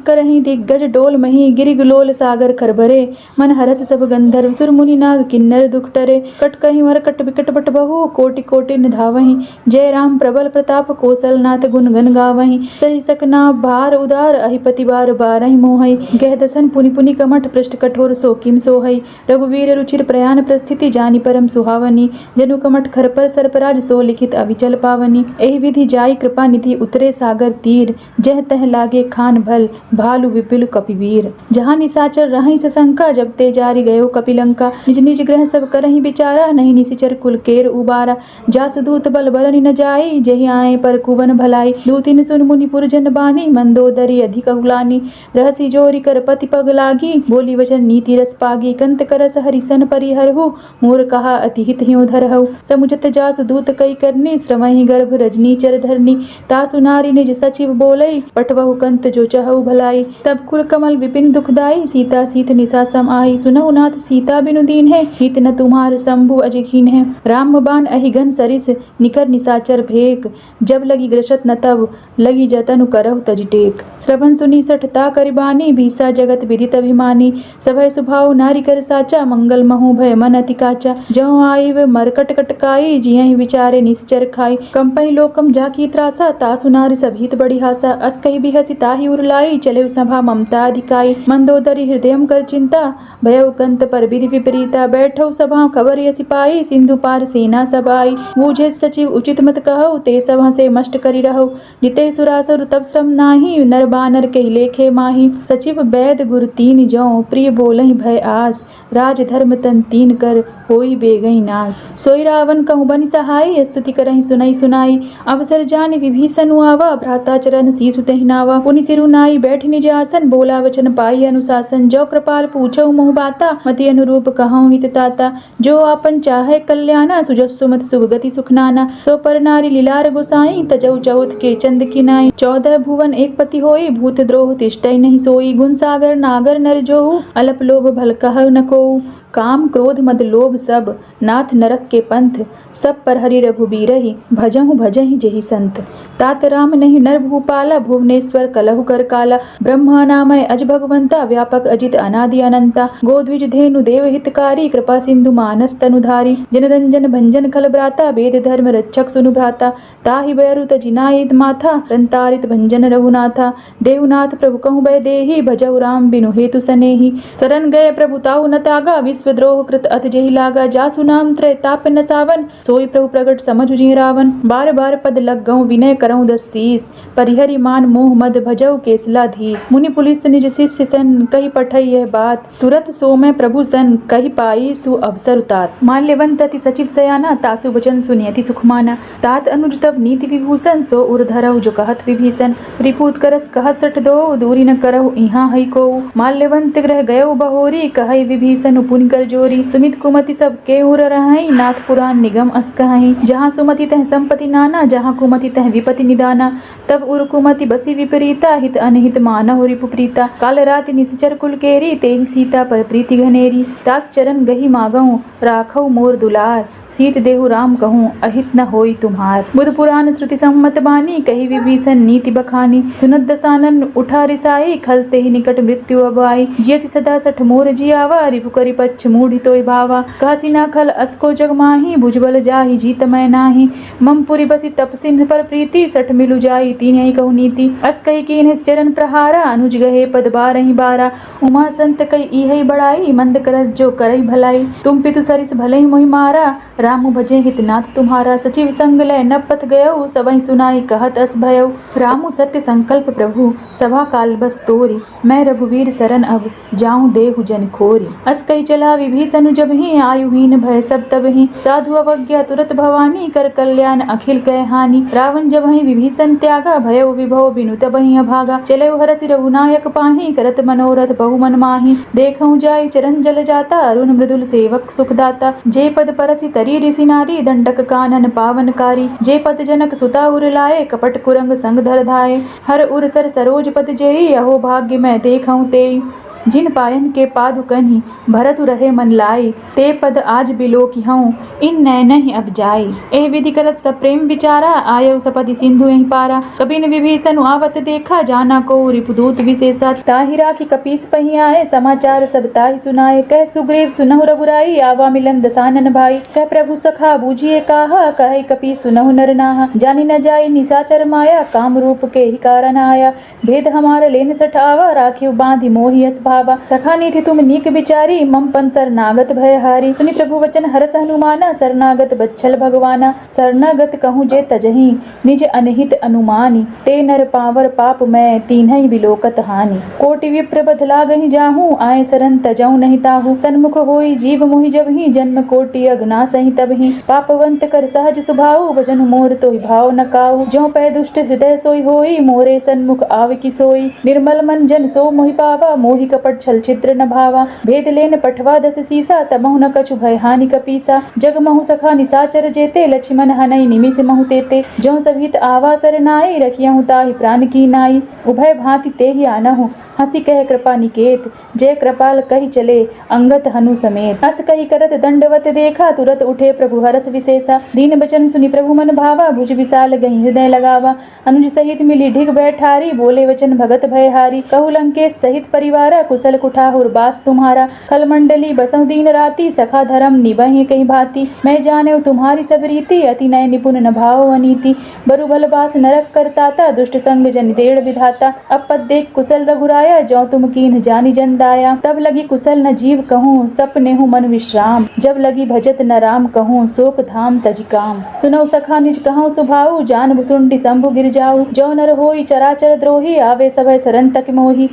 करहि दिग्गज डोल महि। गिरि गुलोल सागर खरभरे, मन हरस सब गंधर्व। सुर मुनि नाग किन्नर दुख टरे, कट कहि मरकट विकट बट बहु, कोटि कोटि निधावहि। जय राम प्रबल प्रताप, कौशलनाथ गुण गन गावहि। सहि सकनाभ भार उदार, अहिपति बार बारहि मोहै। गह दसन पुनि पुनि कमठ, पृष्ठ कठोर सो किम सोहै। रघुवीर रुचिर प्रयाण प्रस्थिति, जानि परम सुहावनी। जनु कमठ खरपर सर्पराज, सो लिखित अविचल पावनी। एहि विधि जाई कृपा निधि, उतरे सागर तीर। जह तह लागे खान भल, भालु विपिल कपिवीर। जहाँ निसाचर रहै सशंका, जब ते जारि गयो कपिलंका। निज निज गृह सब करहि विचारा, नहीं निशिचर कुल केर उबारा। जासु दूत बल बरनि न जाई, जेहि आए पर कुवन भलाई। दूतिन सुन मुनि पुरजन बानी, मंदोदरी अधिक अहुलानी। रहसी जोरी कर पति पग लागी, बोली वचन नीति रस पागी। कंत करस हरिसन परिहरहु, मोर कहा अति हित ह्यो धरहु। समुझत जासु दूत कई करनी, श्रमहि गर्भ रजनी चर धरनी। तासु नारी निज सचिव बोलै, पठवहु कंत जो चहु भलाई। तब कुल कमल विपिन दुखदाई, सीता सीत निसा सम आई। सुनहु नाथ सीता बिनु दीन है, हित न तुम्हार शंभु अजिखीन है। राम बाण अहिगन सरिस, निकर निसाचर भेक। जब लगी ग्रसत न तब, लगी जतनु करहु तज टेक। श्रवण सुनी सठता करिबानी, भीसा जगत विदित अभिमानी। सभय सुभाव नारी कर साचा, मंगल महु भय मन अति काचा। जौ आईव मरकट कटकाई, जियहि विचारे निश्चर खाई। कंपहि लोकम जाकी त्रासा, तासु नारी सभीत बड़ी हासा। अस कहि बिहसि ताहि उरलाई, चलेउ सभा ममता अधिकाई। मंदोदरी हृदयम कर चिंता, भयउ कंत पर विधि विपरीता। बैठौ सभा खबर यसि पाई, सिंधु पार सेना सब आई। बूझे सचिव उचित मत कहौ, ते सभा से मष्ट करि रहौ। निते सुरासुर तब श्रम नाही, नर बानर के लेखे माही। सचिव वैद गुर तीन जौ, प्रिय बोलहि भय आस। राज धर्म तन तीन कर, होई बेगहि नास। सोई रावण कहूँ बनि सहाई, स्तुति करहि सुनई सुनाई। अवसर जानि विभीषण आवा, भ्राता चरण सीसु तेहि नावा। पुनि सिरु नाई बैठ निज आसन, बोला वचन पाई अनुशासन। जो कृपाल पूछौ मोह बाता, मति अनुरूप कहौं हित ताता। जो आपन चाहे कल्याणा, सुजस्सु मत शुभ गति सुख नाना। सो पर नारी लीलार गोसाई, तजौ चौथ के चंद किनाई। 14 भुवन एक पति होई, भूत द्रोह तिष्ठै नहीं सोई। गुण सागर नागर नर जोहु, अलप लोभ भल कहु न कोउ। काम क्रोध मद लोभ सब, नाथ नरक के पंथ। सब पर हरि रघुबीरहि, भजहु भजहि जेहि संत। तात राम नहीं नर भूपाला, भुवनेश्वर कलहु कर काला। ब्रह्मानामय अज भगवंता, व्यापक अजित अनादि अनंता। गोद्विज धेनु देव हितकारी, कृपा सिंधु मानस तनुधारी। जनरंजन भंजन खल ब्राता, वेद धर्म रक्षक सुनु भ्राता। ताहि बयरु तजिनाई माथा, रंतारित भंजन रघुनाथा। देवनाथ प्रभु कहूँ बै देहि, भजहु राम बिनु हेतु सनेहि। शरण गए प्रभु ताहु न त्यागा, विश्वद्रोह कृत अत जेहि लागा। जासु नाम त्रय ताप न सावन, सोई प्रभु प्रगट समझु जिय रावण। बार बार पद लग गऊँ, विनय करऊँ दस शीस। परिहरि मान मोह मद, भजऊ केसलाधीश। मुनि पुलिस निज शिष्य सन, कहि पठई यह बात। तुरत सो मैं प्रभु सन, कहि पाई सु अवसर उतात। माल्यवंत अति सचिव सयाना, तासु वचन सुनि अति सुख माना। तात अनुज तब नीति विभूषण, सो उर धरऊ जो कहत विभीषण। रिपुत करस कहत सठ दो, दूरी न करहु इहाँ हई कोउ। माल्यवंत ग्रह गयो बहोरी, कहई विभीषण पुनि कर जोरी। सुमित कुमति सब के उर रहई, नाथ पुराण निगम अस कहई। जहाँ सुमति तह संपत्ति नाना, जहाँ कुमति तह विपति निदाना। तब उर कुमति बसी विपरीता, हित अनहित मानहु रिपु प्रीता। काल राति निशिचर कुल केरी, तेहि सीता पर प्रीति घनेरी। तात चरण गही मागऊँ, राखऊ मोर दुलार। सीत देहु राम कहूँ, अहित न होई तुम्हार। बुध पुराण श्रुति सम्मत बानी, कही विभीषण नीति बखानी। सुनत दसानन उठा रिसाई, खलते ही निकट मृत्यु अब आई। जियसि सदा सठ मोर जियावा, रिपु करि पच्छ मूढ़ि तोय भावा। कहसी ना खल असको जग माही, भुजबल जाहि जीत मैं नाही। मम पुरि बसी तपसिन पर प्रीति, सठ मिलु जाई तीन कहु नीति। अस कही कीन्ह चरण प्रहारा, अनुज गहे पद बारहि बारा। उमा संत कई इहै बड़ाई, मंद करस जो करई भलाई। तुम पितु सरिस भले मोहि मारा, राम भजे हितनाथ तुम्हारा, सचिव संग लय न पथ गयो, सबहि सुनाई कहत अस भयो। रामु सत्य संकल्प प्रभु, सभा काल बस तोरी, मैं रघुवीर सरन अब, जाऊं देहु जन खोरी। अस कही चला विभीषण जबहि, आयुहीन भय सब तबहि, साधु अवज्ञा तुरत भवानी, कर कल्याण अखिल कह हानि। रावण जबहि विभीषण त्यागा, भयो विभव बिनु तबहि अभागा। चलऊ हरषि रघुनायक पाहि, करत मनोरथ बहु मन माहि। देखऊं जाई चरण जल जाता, अरुण मृदुल सेवक सुखदाता। जे पद परसि तरी ऋषि नारी, दंडक कानन पावनकारी। जे पद जनक सुता उर लाए, कपट कुरंग संग धर धाये। हर उर सर सरोज पद जेई, अहो भाग्य मैं देखऊं तेई। जिन पायन के पादुकन्हि, भरत रहे मन लाई। ते पद आज बिलोकिहऊँ, इन नैनहि अब जाई। एह विधि करत सब प्रेम विचारा, आयऊ सपदि सिंधु एहि पारा। कबिन विभीषण आवत देखा, जाना को रिपुदूत विशेषा। ताहि राखी कपीस पहि आए, समाचार सब ताहि सुनाए। कह सुग्रीव सुनहु रघुराई, आवा मिलन दसानन भाई। कह प्रभु सखा बूझिए काहा, कहे कपि सुनहु नर नाहा। जानि न जाई निशाचर माया, काम रूप के ही कारण आया। भेद हमार लेन सठ आवा, राखिव बांधि मोहि अस भावा। सखा नीति तुम नीक विचारी, मम पन शरणागत भय हारी। सुनि प्रभु वचन हरष हनुमाना, शरणागत बच्छल भगवाना। शरणागत कहूँ जे तजहि, निज अनहित अनुमानी। ते नर पावर पाप मैं, तीन्हहि बिलोकत हानि। कोटि विप्र बध लागहि जाहूँ, आए शरण तजऊँ नहीं ताहू। सन्मुख होई जीव मोहि जबहि, जन्म कोटि अगनासहि तबहि। पापवंत कर सहज स्वभाव, भजन मोर तोहि भाव न काऊ। ज्यों पै दुष्ट हृदय सोई होई, मोरे सन्मुख आव की सोई। निर्मल मन जन सो मोहि पावा, मोहि कपट छल छिद्र न भावा। भेद लेन पठवा दस सीसा, तबहु न कछु भय हानि कपीसा। जग महु सखा निशाचर जेते, लक्ष्मण हनई निमिष महु तेते। ज्यों सभित आवा सरनाई, रखियहु ताहि प्राण की नाई। उभय भांति तेहि आनहु, हंसी कह कृपा निकेत। जय कृपाल कहि चले, अंगत हनु समेत। अस कहि करत दंडवत देखा, तुरत उठे प्रभु हरष विशेषा। दीन बचन सुनि प्रभु मन भावा, भुज विशाल गहि हृदय लगावा। अनुज सहित मिली ढिग बैठारी, बोले वचन भगत भयहारी। कहु लंकेश सहित परिवारा, कुशल कुठाहुर बास तुम्हारा। खल मंडली बसहु दीन राति, सखा धर्म निभहि कहीं भांति। मैं जानेउ तुम्हारी सब रीति, अति नय निपुण न भाव अनीति। बरु भल बास नरक करताता, दुष्ट संग जन देड़ विधाता। अब पद देख कुशल रघुराया, ज्यों तुम कीन्ह जानि जन दाया। तब लगी कुशल न जीव कहूँ, सपनेहु मन विश्राम। जब लगी भजत न राम कहूँ, शोक धाम तजि काम। सुनऊ सखा निज कहूँ सुभाऊ, जान भुसुंडी शंभु गिर जाऊ। जो नर होई चराचर द्रोही, आवे सभय शरण तक मोही।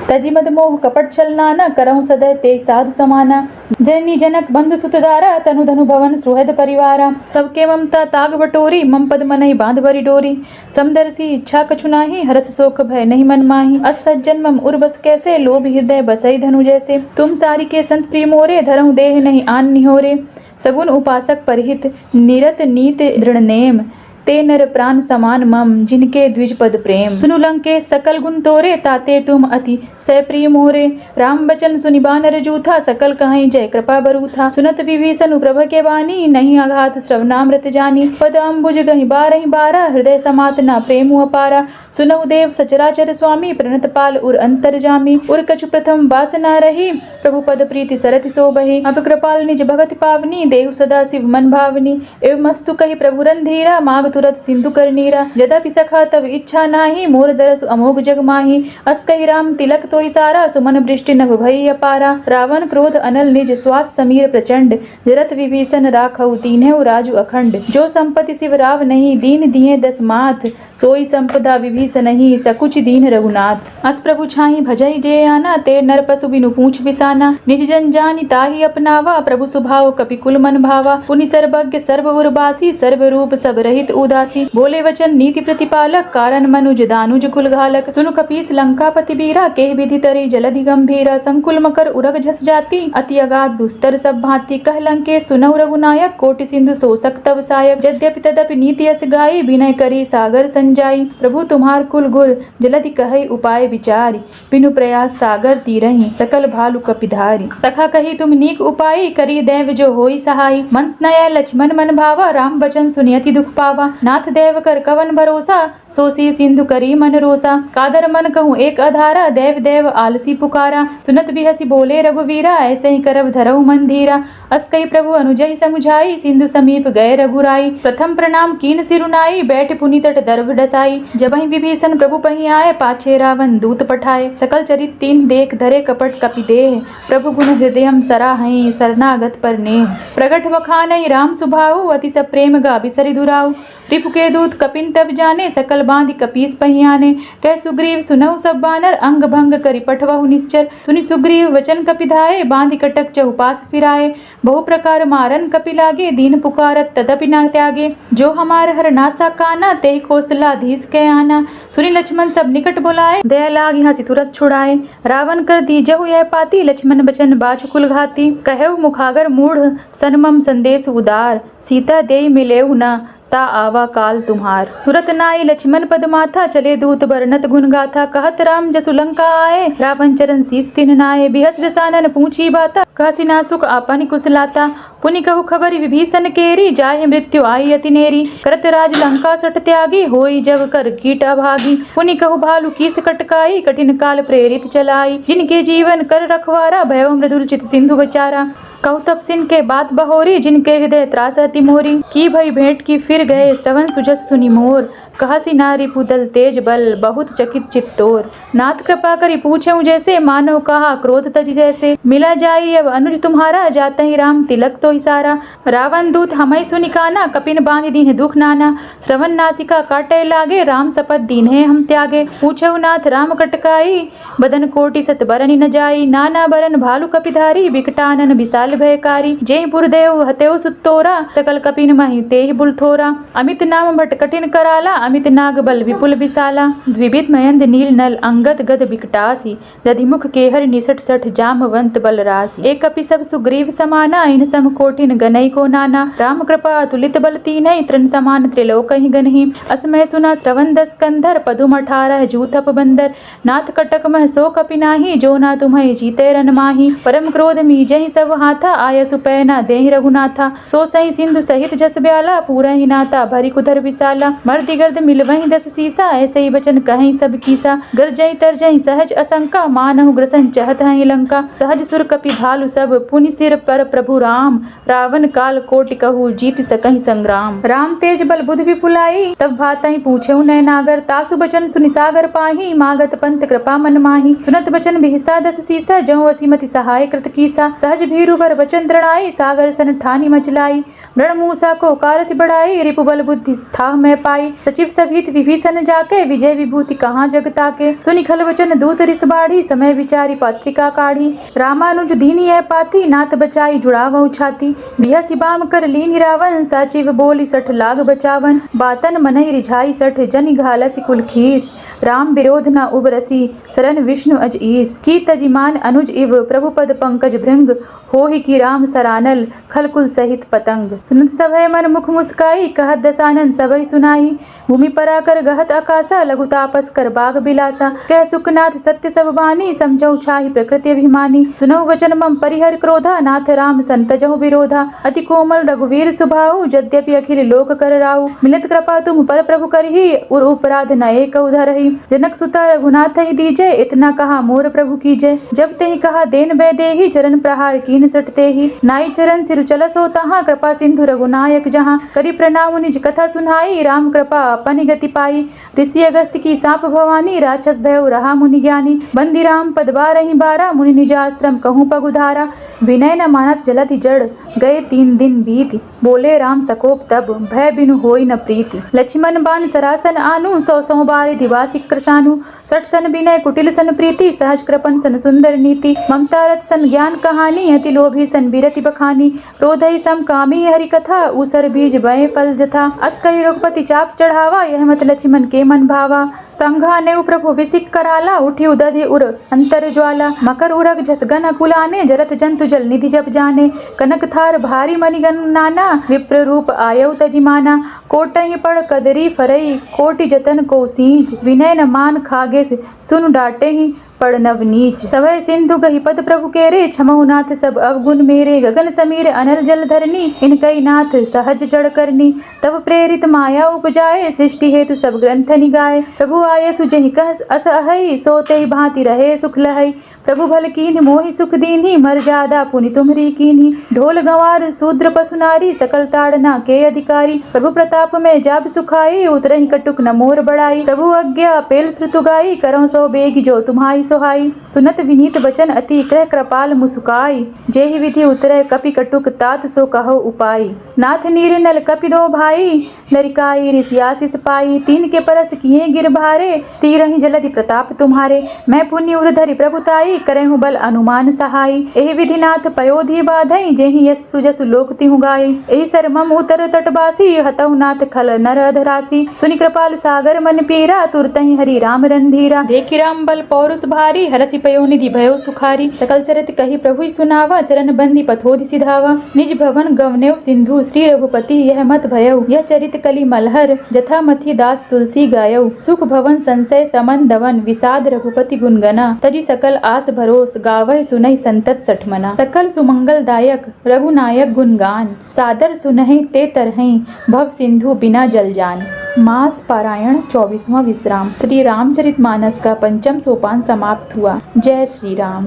तजि मद मोह कपट छल नाना, करहु सदै ते साधु समाना। जननी जनक बंधु सुतदारा, तनु धनु भवन सुहृद परिवारा। सबके ममता ताग बटोरी, मम पद मनहि बांध बरी डोरी। समदर्शी इच्छा कछु नाही, हरष शोक भय नहीं मन माही। अस सज्जन मम उर बस कैसे, लोभ हृदय बसई धनु जैसे। तुम सारी के संत प्रिय मोरे, धरहु देह नहीं आन निहोरे। सगुन उपासक परहित, निरत नीत दृढ़ नेम। ते नर प्राण समान मम, जिनके द्विज पद प्रेम। सुनु लंकेश सकल गुण तोरे, ताते तुम अति सै प्रिय मोरे। राम बचन सुनि बानर जूथा, सकल कहीं जय कृपा बरूथा। सुनत विभीषण प्रभ के वाणी, नहीं आघात श्रवणामृत जानी। पद अम्बुज गहि बारहि बारा, हृदय समातना प्रेम अपारा। सुनहु देव सचराचर स्वामी, प्रणत पाल उर अंतरजामी। उर कछु प्रथम बास न रही, प्रभु पद प्रीति सरति सोबहि। अब कृपाल निज भगति पावनी, देहु सदा शिव मन भावनी। एवमस्तु कहि प्रभु रंधीरा, माग तुरत सिंधु कर नीरा। यद्यपि सखा तब इच्छा नाही, मोर दरस अमोघ जग माही। अस कहि राम तिलक तोहि सारा, सुमन वृष्टि नभ भई अपारा। रावण क्रोध अनल निज, श्वास समीर प्रचंड। जरत विभीषण राखऊ, तीन्हेउ राजु अखंड। जो संपत्ति शिव राव नहीं, दीन दिए दस माथ। सोई संपदा विभीषण ही, सकुच दीन रघुनाथ। अस प्रभु छाहि भजई जे आना, ते नर पशु बिनु पूछ बिसाना। निज जन जानि ताहि अपनावा, प्रभु सुभाव कपि कुल मन भावा। पुनि सर्वज्ञ सर्व उर्वासी, सर्व रूप सब रहित उदासी। बोले वचन नीति प्रतिपालक, कारण मनुज दानुज कुल घालक। सुनु कपीस लंकापति बीरा, केह विधि तरी जलधि गंभीरा। संकुल मकर उरग झस जाति, अति अगाध दुस्तर सब भांति। कह लंकेश सुनहु रघुनायक, कोटि सिंधु शोषक तव सायक। यद्यपि तदपि नीति यस गाई, विनय करी सागर संजाई। प्रभु तुम्हार कुल गुर, जलधि कहई उपाय विचारी। बिनु प्रयास सागर तीरहि, सकल भालु कपिधारी। सखा कही तुम नीक उपाय, करी देव जो होई सहाय। मंत नय लक्ष्मण मन भावा, राम बचन सुनि अति दुख पावा। नाथ देव कर कवन भरोसा, सोसी सिंधु करी मन रोसा। कादर मन कहूँ एक अधारा, देव देव आलसी पुकारा। सुनत बिहसी बोले रघुवीरा, ऐसे ही करब धरऊ मन धीरा। अस्कई प्रभु अनुजहि समुझाई, सिंधु समीप गए रघुराई। प्रथम प्रणाम कीन सिरुनाई, बैठ पुनि तट दर्भ डसाई। जबहि विभीषण प्रभु पहि आए, पाछे रावण दूत पठाए। सकल चरित तीन देख, धरे कपट कपि देह। प्रभु गुण हृदयम सराहई, शरणागत पर नेह। प्रगट बखानई राम सुभाऊ, अति सब प्रेम गा बिसरि दुराऊ। रिपु के दूत कपिन तब जाने, सकल बांधि कपीस पहियाने। कह सुग्रीव सुनहु सब बानर, अंग भंग करि पठवहु निश्चर। सुनि सुग्रीव वचन कपिधाए, बांधि कटक चहुपास फिराए। बहु प्रकार मारन कपि लागे, दीन पुकारत तदपि न त्यागे। जो हमार हर नासा काना, तेहि कौशलाधीश के आना। सुनि लक्ष्मण सब निकट बुलाए, दया लागी हंसी तुरत छुड़ाए। रावण कर दीजहु यह पाती, लक्ष्मण बचन बाछु कुल घाती। कहऊ मुखागर मूढ़, सनमम संदेश उदार। सीता देई मिलेऊ न, ता आवा काल तुम्हार। तुरत नाई लक्ष्मण पद माथा, चले दूत बरनत गुण गाथा। कहत राम जसु लंका आए, रावण चरण शीस तिन्ह नाए। बिहस दसानन पूछी बाता, कहसी नासुक आपनि कुशलाता। पुनि कहु खबरि विभीषण केरी, जाहि मृत्यु आई अति नेरी। करत राज लंका सठ त्यागी, होई जब कर कीट अभागी। पुनि कहु भालु कीस कटकाई, कठिन काल प्रेरित चलाई। जिनके जीवन कर रखवारा, भयउ मृदुल चित सिंधु बचारा। कहु तब सिन के बात बहोरी, जिनके हृदय त्रास अति मोरी। की भई भेंट की फिर गए, श्रवण सुजस सुनि मोर। कहसी नारी पुदल तेज बल, बहुत चकित चित्तोर। नाथ कृपा करि पूछऊं जैसे, मानव कहा क्रोध तज जैसे। मिला जाई अब अनुज तुम्हारा, जातहि राम तिलक तो सारा। रावण दूत हमई सुनि काना, कपिन बांधि दीन्ह दुख नाना। श्रवण नासिका काटे लागे, राम शपथ दीन्हे हम त्यागे। पूछऊ नाथ राम कटकाई, बदन कोटि सत बरनि न जाई। नाना बरन भालु कपिधारी, बिकटानन विशाल भयकारी। जेहि पुरदेव हतेउ सुतोरा, सकल कपिन महि तेहि बुलथोरा। अमित नाम भट कठिन कराला, अमित नाग बल विपुल विशाला। द्विविध मयंद नील नल, अंगद गद बिकटासी। दधिमुख केहर निसट सठ, जामवंत बल राशि। एक कपि सब सुग्रीव समाना, इन सम कोटिन गनई को नाना। राम कृपा अतुलित बल तीनहि, तृण समान त्रिलोकहि गनहि। असमय सुना श्रवण दस कंधर, पदुम 18 जूथप बंदर। नाथ कटक मह सो कपि नाही, जो ना तुम्हें जीते रन माही। परम क्रोध मीजहि सब हाथा, आयसु पै न देहि रघुनाथा। सो सही सिंधु सहित जस ब्याला, पूरहि नाता भरि कुधर विशाला। मर्दि गर्द मिलवहि दस सीसा, ऐसे ही वचन कहीं सब कीसा। गरजहि तरजहि सहज असंका, मानहु ग्रसन चहत हहि लंका। सहज सुर कपि भालु सब, पुनि सिर पर प्रभु राम। रावण काल कोटि कहू, जीत सकहि संग्राम। राम तेज बल बुध विपुलाई, तब भातहि पूछेउ नयनागर। तासु बचन सुनि सागर पाही, मागत पंत कृपा मन माही। सुनत बचन बिहिसा दस सीसा, जहु असीमति सहाय कृत कीसा। सहज भीरु बर वचन दृढ़ाई, सागर सन ठानी मचलाई। मृण मूसा को कारस बढ़ाई, रिपु बल बुद्धि थाह में पाई। सचिव सहित विभीषण जाके, विजय विभूति कहाँ जग ताके। सुनि खल वचन दूत रिस बाढ़ी, समय विचारी पत्रिका काढ़ी। रामानुज दीनी यह पाती, नाथ बचाई जुड़ावहु छाती। बिहसि बाम कर लीनि रावण, सचिव बोली सठ लाग बचावन। बातन मनहि रिझाई सठ, जनि घालसि कुल खीस। राम विरोध न उबरसी, शरण विष्णु अज ईस। की तजिमान अनुज इव, प्रभु पद पंकज भृंग। होहि की राम सरानल, खलकुल सहित पतंग। सुनत सभय मन मुख मुस्काई, कहत दसानन सबहि सुनाई। भूमि पराकर गहत आकाशा, लघु तापस कर बाग बिलासा। कह सुखनाथ सत्य सब बानी, समझऊ छाहि प्रकृति अभिमानी। सुनऊ वचन मम परिहर क्रोधा, नाथ राम संतजहु विरोधा। अति कोमल रघुवीर सुभाऊ, यद्यपि अखिल लोक कर राऊ। मिलत कृपा तुम पर प्रभु करही, उर उपराध न एक उधरहि। जनक सुता रघुनाथ ही दीजय, इतना कहा मोर प्रभु कीजय। जब तेहि कहा देन बै देहि, चरण प्रहार कीन सट तेहि। नाई चरण सिर चलसो तहाँ, कृपा सिंधु रघुनायक जहाँ। करि प्रणाम निज कथा सुनाई, राम कृपा अपनि गति पाई। ऋषि अगस्त्य की साप भवानी, राक्षस भयउ रहा मुनि ज्ञानी। बंदी राम पद बारहि बारा, मुनि निज आश्रम कहूँ पगुधारा। विनय न मानत जलधि जड़, गए 3 दिन बीति। बोले राम सकोप तब, भय बिनु होई न प्रीति। लक्ष्मण बान सरासन आनु, 100 बारि दिवासिक कृशानु। 60 सन विनय कुटिल सन प्रीति, सहज कृपन सन सुंदर नीति। ममता रथ सन ज्ञान कहानी, अति लोभी सन बिरति बखानी। क्रोधहि सम कामी हरि कथा, ऊसर बीज बय फल जथा। अस कहि रघुपति चाप चढ़ावा, यह मत लक्ष्मण के मन भावा। संघा नेउ प्रभु विसिक कराला, उठी उदधि उर अंतर ज्वाला। मकर उरग झस गन कुलाने, जरत जंतु जल निधि जप जाने। कनक थार भारी मणिगन नाना, विप्र रूप आयउ तजिमाना। कोटहि पड़ कदरी फरई, कोटि जतन को सींच। विनय न मान खागे सुन डाटे ही पड़ नव नीच। सभय सिंधु गहि पद प्रभु केरे, छमहु नाथ सब अवगुण मेरे। गगन समीर अनल जल धरनी, इनकई नाथ सहज जड़ करनी। तब प्रेरित माया उपजाए, सृष्टि हेतु सब ग्रंथ निगाए। प्रभु आये सुजहि कह अस अहै, सोते भांति रहे सुख लहै। प्रभु भल कीन्ह मोहि सुख दीन्ही, मर्यादा पुनि तुम्हरी कीन्ही। ढोल गंवार शूद्र पशु नारी, सकल ताड़ना के अधिकारी। प्रभु प्रताप में जाब सुखाई, उतरहि कटुक न मोर बड़ाई। प्रभु आज्ञा पेल श्रुतु गाई, करहुँ सो बेग जो तुम्हारी सोहाई। सुनत विनीत बचन अति, क्रह कृपाल मुसुकाई। जेहि विधि उतरय कपि कटुक, तात सो कहो उपाय। नाथ नीर नल कपि दो भाई, लरिकाई ऋषि आशीष पाई। तीन के परस किए गिर भारे, तीरहि जलधि प्रताप तुम्हारे। मैं पुण्य उर धरि प्रभुताई, करहु बल अनुमान सहाई। एहि विधि नाथ पयोधि बाधई, जेहि यस्सु जसु लोक तिहु गाई। एहि सर मम उतर तटबासी, हतहु नाथ खल नर अधरासी। सुनि कृपाल सागर मन पीरा, तुरतहि हरि राम रंधीरा। देखि राम बल पौरुष भारी, हरषि पयो निधि भयो सुखारी। सकल चरित कहि प्रभु सुनावा, चरण बंदी पथोधि सिधावा। निज भवन गवनेउ सिंधु, श्री रघुपति यह मत भयउ। यह चरित कलि मलहर, जथा मथि दास तुलसी गायउ। सुख भवन संशय समन दवन, विषाद रघुपति गुण गना। तजि सकल आस भरोस, गावै सुनहि संतत सठ मना। सकल सुमंगल दायक रघुनायक गुणगान, सादर सुनहि ते तरहि, भव सिंधु बिना जल जान। मास पारायण 24वां विश्राम। श्री रामचरितमानस का पंचम सोपान समाप्त हुआ। जय श्री राम।